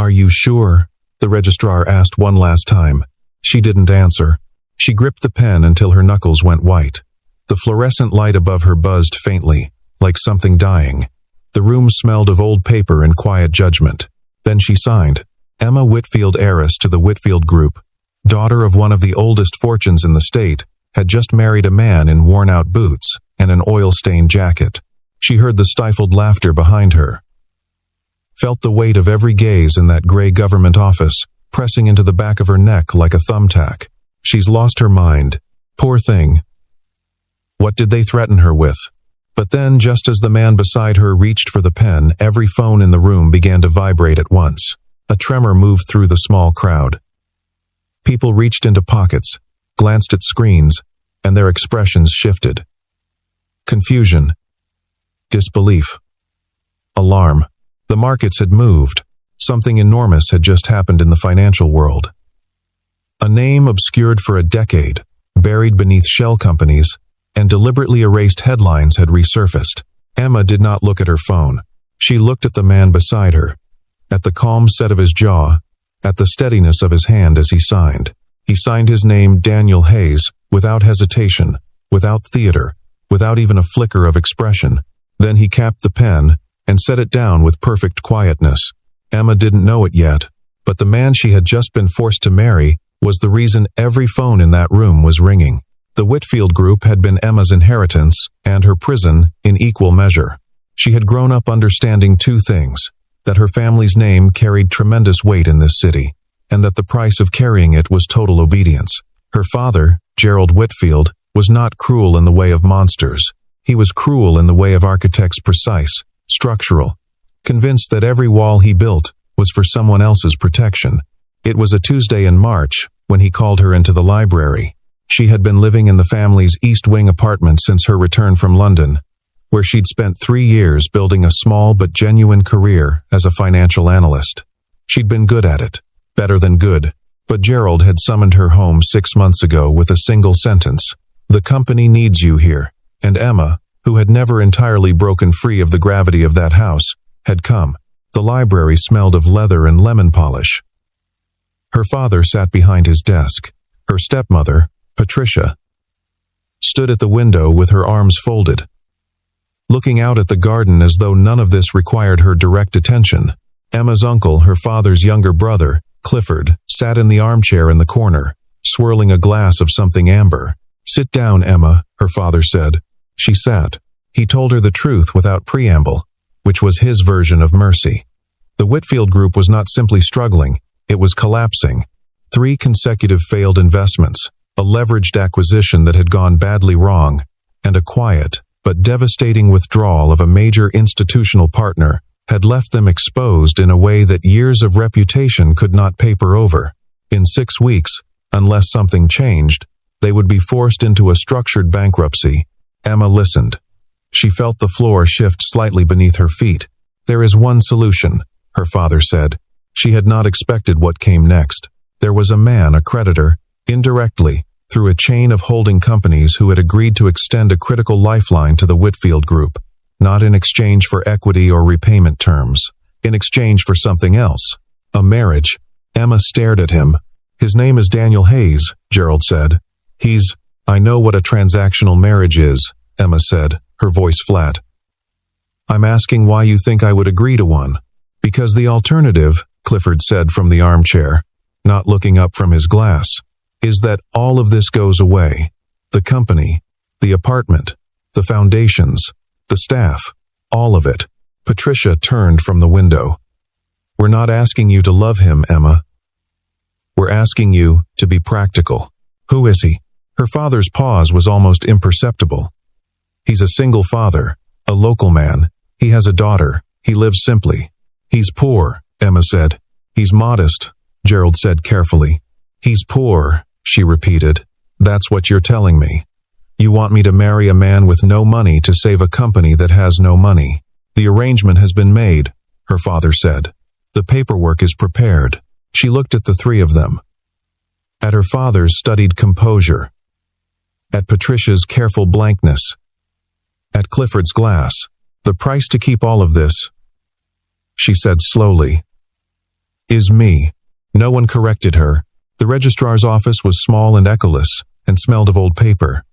"Are you sure?" the registrar asked one last time. She didn't answer. She gripped the pen until her knuckles went white. The fluorescent light above her buzzed faintly, like something dying. The room smelled of old paper and quiet judgment. Then she signed, Emma Whitfield, heiress to the Whitfield Group, daughter of one of the oldest fortunes in the state, had just married a man in worn-out boots and an oil-stained jacket. She heard the stifled laughter behind her, felt the weight of every gaze in that gray government office, pressing into the back of her neck like a thumbtack. She's lost her mind. Poor thing. What did they threaten her with? But then, just as the man beside her reached for the pen, every phone in the room began to vibrate at once. A tremor moved through the small crowd. People reached into pockets, glanced at screens, and their expressions shifted. Confusion. Disbelief. Alarm. The markets had moved. Something enormous had just happened in the financial world. A name obscured for a decade, buried beneath shell companies, and deliberately erased headlines had resurfaced. Emma did not look at her phone. She looked at the man beside her, at the calm set of his jaw, at the steadiness of his hand as he signed. He signed his name, Daniel Hayes, without hesitation, without theater, without even a flicker of expression. Then he capped the pen and set it down with perfect quietness. Emma didn't know it yet, but the man she had just been forced to marry was the reason every phone in that room was ringing. The Whitfield Group had been Emma's inheritance and her prison in equal measure. She had grown up understanding two things: that her family's name carried tremendous weight in this city, and that the price of carrying it was total obedience. Her father, Gerald Whitfield, was not cruel in the way of monsters. He was cruel in the way of architects, precise, structural, convinced that every wall he built was for someone else's protection. It was a Tuesday in March when he called her into the library. She had been living in the family's East Wing apartment since her return from London, where she'd spent 3 years building a small but genuine career as a financial analyst. She'd been good at it, better than good, but Gerald had summoned her home 6 months ago with a single sentence: "The company needs you here." And Emma, who had never entirely broken free of the gravity of that house, had come. The library smelled of leather and lemon polish. Her father sat behind his desk. Her stepmother, Patricia, stood at the window with her arms folded, looking out at the garden as though none of this required her direct attention. Emma's uncle, her father's younger brother, Clifford, sat in the armchair in the corner, swirling a glass of something amber. "Sit down, Emma," her father said. She sat. He told her the truth without preamble, which was his version of mercy. The Whitfield Group was not simply struggling, it was collapsing. 3 consecutive failed investments, a leveraged acquisition that had gone badly wrong, and a quiet but devastating withdrawal of a major institutional partner had left them exposed in a way that years of reputation could not paper over. In 6 weeks, unless something changed, they would be forced into a structured bankruptcy. Emma listened. She felt the floor shift slightly beneath her feet. "There is one solution," her father said. She had not expected what came next. There was a man, a creditor, indirectly, through a chain of holding companies who had agreed to extend a critical lifeline to the Whitfield Group, not in exchange for equity or repayment terms, in exchange for something else. A marriage. Emma stared at him. "His name is Daniel Hayes," Gerald said. "I know what a transactional marriage is," Emma said, her voice flat. "I'm asking why you think I would agree to one." "Because the alternative," Clifford said from the armchair, not looking up from his glass, "is that all of this goes away. The company, the apartment, the foundations, the staff, all of it." Patricia turned from the window. "We're not asking you to love him, Emma. We're asking you to be practical." "Who is he?" Her father's pause was almost imperceptible. "He's a single father, a local man. He has a daughter. He lives simply." "He's poor," Emma said. "He's modest," Gerald said carefully. "He's poor," she repeated. "That's what you're telling me. You want me to marry a man with no money to save a company that has no money." "The arrangement has been made," her father said. "The paperwork is prepared." She looked at the 3 of them. At her father's studied composure. At Patricia's careful blankness. At Clifford's glass. "The price to keep all of this," she said slowly, Is me. No one corrected her. The registrar's office was small and echoless, and smelled of old paper.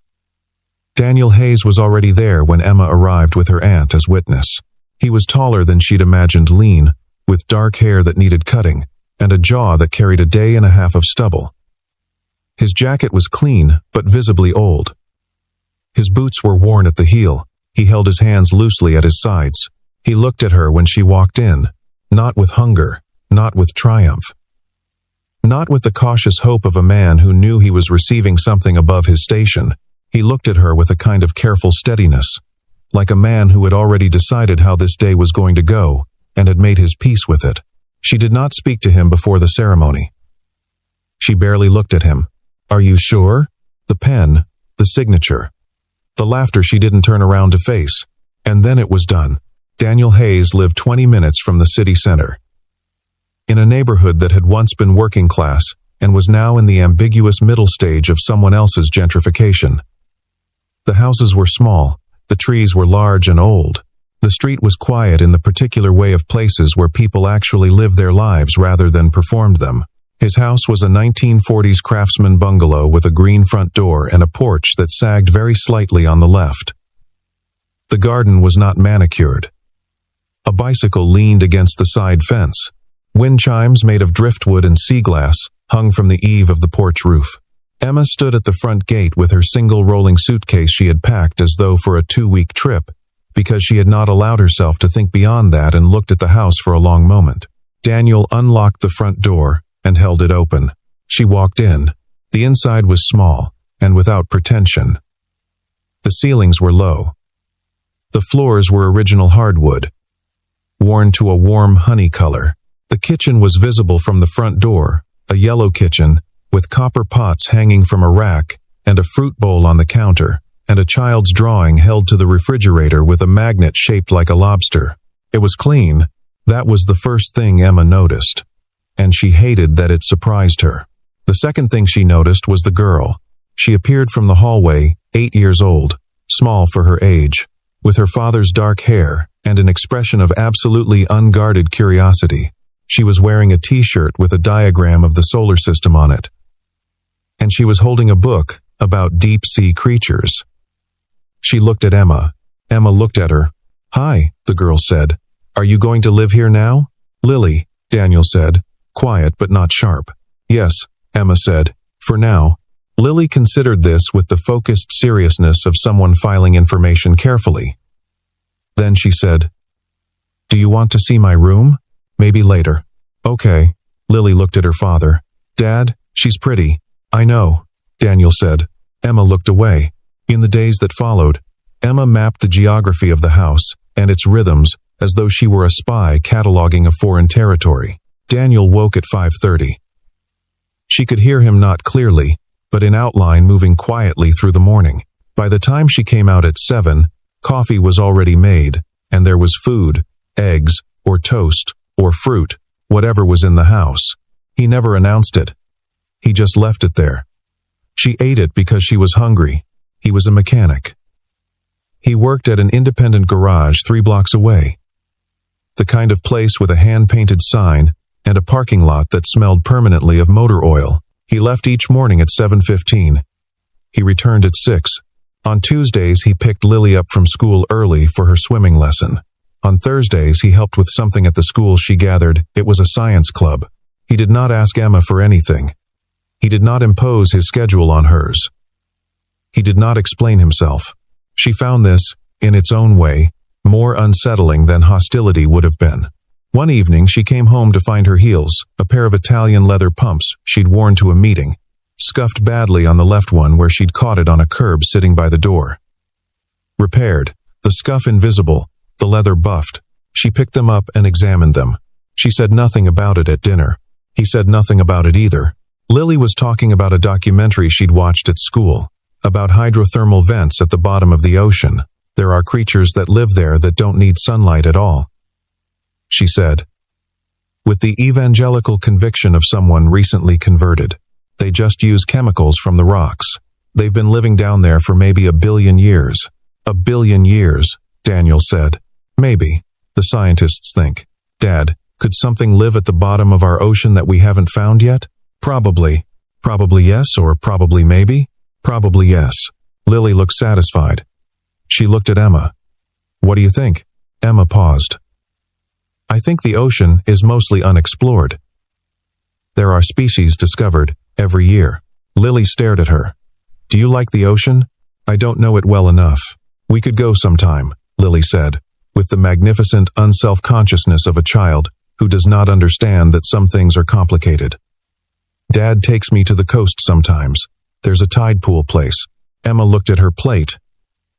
Daniel Hayes was already there when Emma arrived with her aunt as witness. He was taller than she'd imagined, lean, with dark hair that needed cutting, and a jaw that carried a day and a half of stubble. His jacket was clean, but visibly old. His boots were worn at the heel. He held his hands loosely at his sides. He looked at her when she walked in, not with hunger, not with triumph. Not with the cautious hope of a man who knew he was receiving something above his station. He looked at her with a kind of careful steadiness, like a man who had already decided how this day was going to go, and had made his peace with it. She did not speak to him before the ceremony. She barely looked at him. Are you sure? The pen, the signature. The laughter she didn't turn around to face. And then it was done. Daniel Hayes lived 20 minutes from the city center, in a neighborhood that had once been working class and was now in the ambiguous middle stage of someone else's gentrification. The houses were small, the trees were large and old. The street was quiet in the particular way of places where people actually lived their lives rather than performed them. His house was a 1940s craftsman bungalow with a green front door and a porch that sagged very slightly on the left. The garden was not manicured. A bicycle leaned against the side fence. Wind chimes made of driftwood and sea glass hung from the eave of the porch roof. Emma stood at the front gate with her single rolling suitcase she had packed as though for a 2-week trip, because she had not allowed herself to think beyond that, and looked at the house for a long moment. Daniel unlocked the front door and held it open. She walked in. The inside was small and without pretension. The ceilings were low. The floors were original hardwood, worn to a warm honey color. The kitchen was visible from the front door, a yellow kitchen, with copper pots hanging from a rack, and a fruit bowl on the counter, and a child's drawing held to the refrigerator with a magnet shaped like a lobster. It was clean. That was the first thing Emma noticed, and she hated that it surprised her. The second thing she noticed was the girl. She appeared from the hallway, 8 years old, small for her age, with her father's dark hair, and an expression of absolutely unguarded curiosity. She was wearing a t-shirt with a diagram of the solar system on it. And she was holding a book about deep-sea creatures. She looked at Emma. Emma looked at her. Hi, the girl said. Are you going to live here now? Lily, Daniel said, quiet but not sharp. Yes, Emma said, for now. Lily considered this with the focused seriousness of someone filing information carefully. Then she said, Do you want to see my room? Maybe later. Okay. Lily looked at her father. Dad, she's pretty. I know, Daniel said. Emma looked away. In the days that followed, Emma mapped the geography of the house and its rhythms as though she were a spy cataloging a foreign territory. Daniel woke at 5:30. She could hear him not clearly, but in outline, moving quietly through the morning. By the time she came out at 7, coffee was already made, and there was food, eggs, or toast, or fruit, whatever was in the house. He never announced it. He just left it there. She ate it because she was hungry. He was a mechanic. He worked at an independent garage 3 blocks away. The kind of place with a hand-painted sign and a parking lot that smelled permanently of motor oil. He left each morning at 7:15. He returned at 6. On Tuesdays, he picked Lily up from school early for her swimming lesson. On Thursdays, he helped with something at the school she gathered. It was a science club. He did not ask Emma for anything. He did not impose his schedule on hers. He did not explain himself. She found this, in its own way, more unsettling than hostility would have been. One evening she came home to find her heels, a pair of Italian leather pumps she'd worn to a meeting, scuffed badly on the left one where she'd caught it on a curb sitting by the door. Repaired, the scuff invisible, the leather buffed. She picked them up and examined them. She said nothing about it at dinner. He said nothing about it either. Lily was talking about a documentary she'd watched at school, about hydrothermal vents at the bottom of the ocean. There are creatures that live there that don't need sunlight at all, she said, with the evangelical conviction of someone recently converted. They just use chemicals from the rocks. They've been living down there for maybe 1 billion years. 1 billion years, Daniel said. Maybe, the scientists think. Dad, Could something live at the bottom of our ocean that we haven't found yet? Probably. Probably yes, or probably maybe? Probably yes. Lily looked satisfied. She looked at Emma. What do you think? Emma paused. I think the ocean is mostly unexplored. There are species discovered every year. Lily stared at her. Do you like the ocean? I don't know it well enough. We could go sometime, Lily said, with the magnificent unself-consciousness of a child who does not understand that some things are complicated. Dad takes me to the coast sometimes. There's a tide pool place. Emma looked at her plate.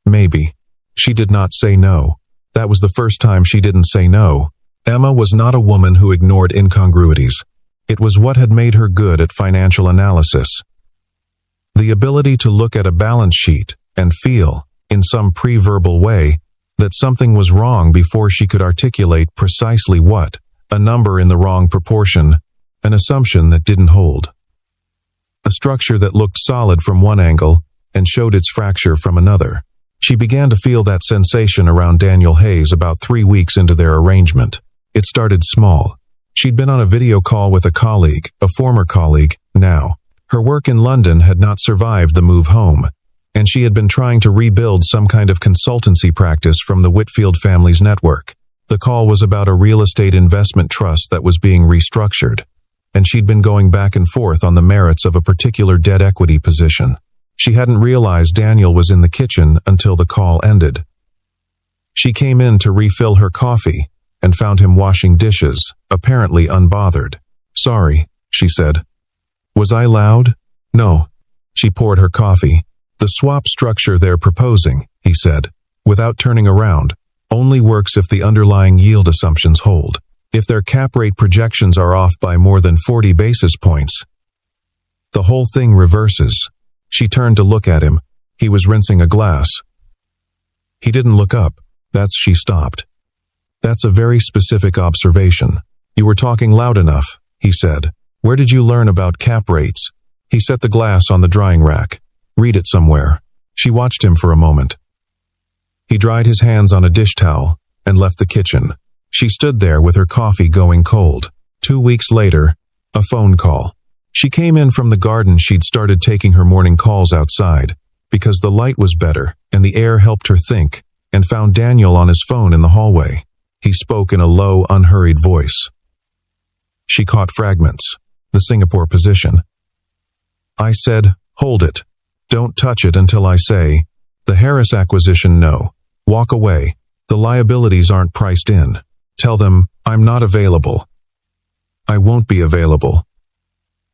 Maybe. She did not say no. That was the first time she didn't say no. Emma was not a woman who ignored incongruities. It was what had made her good at financial analysis. The ability to look at a balance sheet and feel, in some pre-verbal way, that something was wrong before she could articulate precisely what, a number in the wrong proportion, an assumption that didn't hold. A structure that looked solid from one angle and showed its fracture from another. She began to feel that sensation around Daniel Hayes about 3 weeks into their arrangement. It started small. She'd been on a video call with a colleague, a former colleague, now. Her work in London had not survived the move home, and she had been trying to rebuild some kind of consultancy practice from the Whitfield family's network. The call was about a real estate investment trust that was being restructured, and she'd been going back and forth on the merits of a particular debt equity position. She hadn't realized Daniel was in the kitchen until the call ended. She came in to refill her coffee and found him washing dishes, apparently unbothered. Sorry, she said. Was I loud? No. She poured her coffee. The swap structure they're proposing, he said, without turning around, only works if the underlying yield assumptions hold. If their cap rate projections are off by more than 40 basis points, the whole thing reverses. She turned to look at him. He was rinsing a glass. He didn't look up. She stopped. That's a very specific observation. You were talking loud enough, he said. Where did you learn about cap rates? He set the glass on the drying rack. Read it somewhere. She watched him for a moment. He dried his hands on a dish towel and left the kitchen. She stood there with her coffee going cold. 2 weeks later, a phone call. She came in from the garden. She'd started taking her morning calls outside because the light was better and the air helped her think, and found Daniel on his phone in the hallway. He spoke in a low, unhurried voice. She caught fragments. The Singapore position. I said, hold it. Don't touch it until I say. The Harris acquisition, no. Walk away. The liabilities aren't priced in. Tell them, I'm not available. I won't be available.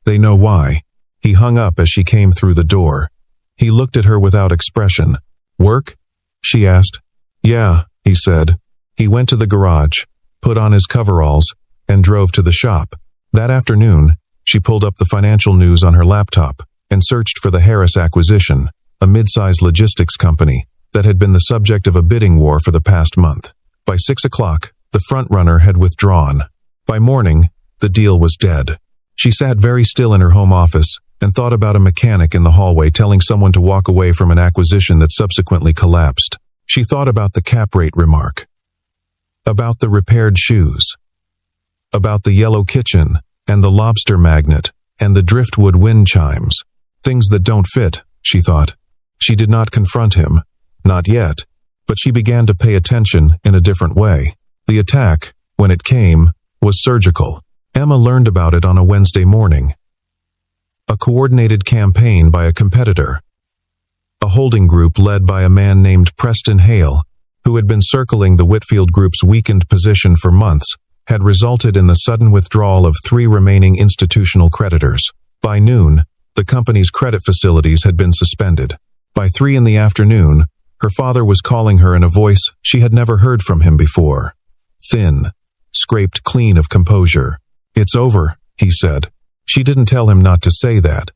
They know why. He hung up as she came through the door. He looked at her without expression. Work? She asked. Yeah, he said. He went to the garage, put on his coveralls, and drove to the shop. That afternoon, she pulled up the financial news on her laptop and searched for the Harris acquisition, a mid-sized logistics company that had been the subject of a bidding war for the past month. By 6 o'clock, the frontrunner had withdrawn. By morning, the deal was dead. She sat very still in her home office and thought about a mechanic in the hallway telling someone to walk away from an acquisition that subsequently collapsed. She thought about the cap rate remark, about the repaired shoes, about the yellow kitchen and the lobster magnet and the driftwood wind chimes. Things that don't fit, she thought. She did not confront him, not yet, but she began to pay attention in a different way. The attack, when it came, was surgical. Emma learned about it on a Wednesday morning. A coordinated campaign by a competitor. A holding group led by a man named Preston Hale, who had been circling the Whitfield Group's weakened position for months, had resulted in the sudden withdrawal of 3 remaining institutional creditors. By noon, the company's credit facilities had been suspended. By 3 in the afternoon, her father was calling her in a voice she had never heard from him before. Thin, scraped clean of composure. It's over, he said. She didn't tell him not to say that.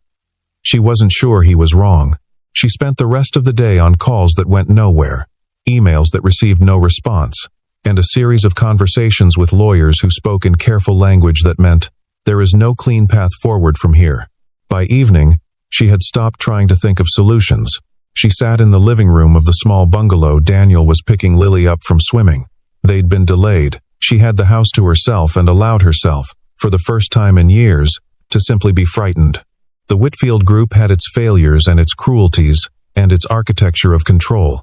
She wasn't sure he was wrong. She spent the rest of the day on calls that went nowhere, emails that received no response, and a series of conversations with lawyers who spoke in careful language that meant, there is no clean path forward from here. By evening, she had stopped trying to think of solutions. She sat in the living room of the small bungalow Daniel was picking Lily up from swimming. They'd been delayed, She had the house to herself and allowed herself, for the first time in years, to simply be frightened. The Whitfield Group had its failures and its cruelties, and its architecture of control.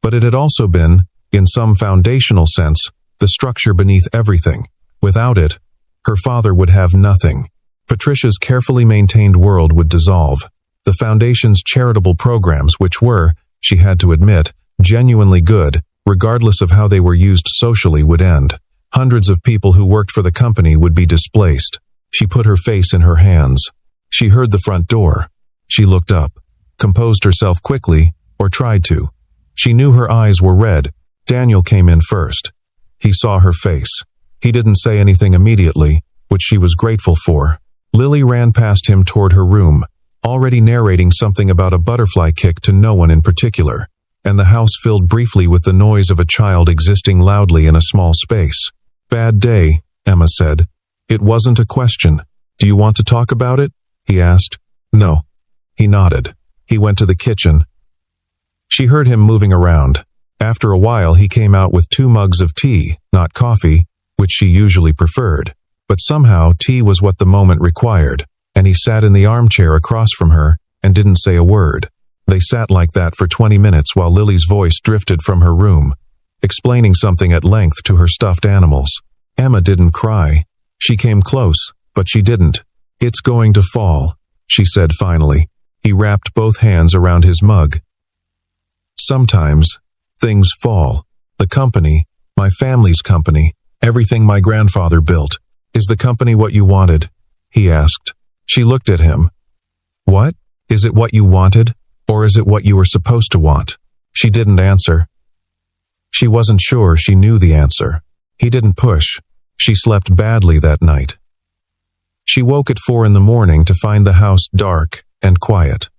But it had also been, in some foundational sense, the structure beneath everything. Without it, her father would have nothing. Patricia's carefully maintained world would dissolve. The foundation's charitable programs, which were, she had to admit, genuinely good, regardless of how they were used socially, would end. Hundreds of people who worked for the company would be displaced. She put her face in her hands. She heard the front door. She looked up, composed herself quickly, or tried to. She knew her eyes were red. Daniel came in first. He saw her face. He didn't say anything immediately, which she was grateful for. Lily ran past him toward her room, already narrating something about a butterfly kick to no one in particular, and the house filled briefly with the noise of a child existing loudly in a small space. "Bad day," Emma said. It wasn't a question. "Do you want to talk about it?" he asked. "No." He nodded. He went to the kitchen. She heard him moving around. After a while he came out with 2 mugs of tea, not coffee, which she usually preferred. But somehow tea was what the moment required, and he sat in the armchair across from her and didn't say a word. They sat like that for 20 minutes while Lily's voice drifted from her room, explaining something at length to her stuffed animals. Emma didn't cry. She came close, but she didn't. "It's going to fall," she said finally. He wrapped both hands around his mug. "Sometimes things fall. The company, my family's company, everything my grandfather built. Is the company what you wanted?" he asked. She looked at him. "What? Is it what you wanted, or is it what you were supposed to want?" She didn't answer. She wasn't sure she knew the answer. He didn't push. She slept badly that night. She woke at 4 in the morning to find the house dark and quiet.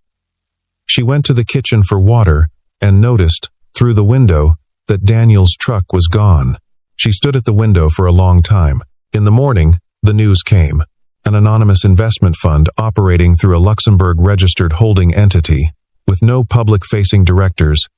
She went to the kitchen for water and noticed, through the window, that Daniel's truck was gone. She stood at the window for a long time. In the morning, the news came. An anonymous investment fund operating through a Luxembourg-registered holding entity, with no public-facing directors,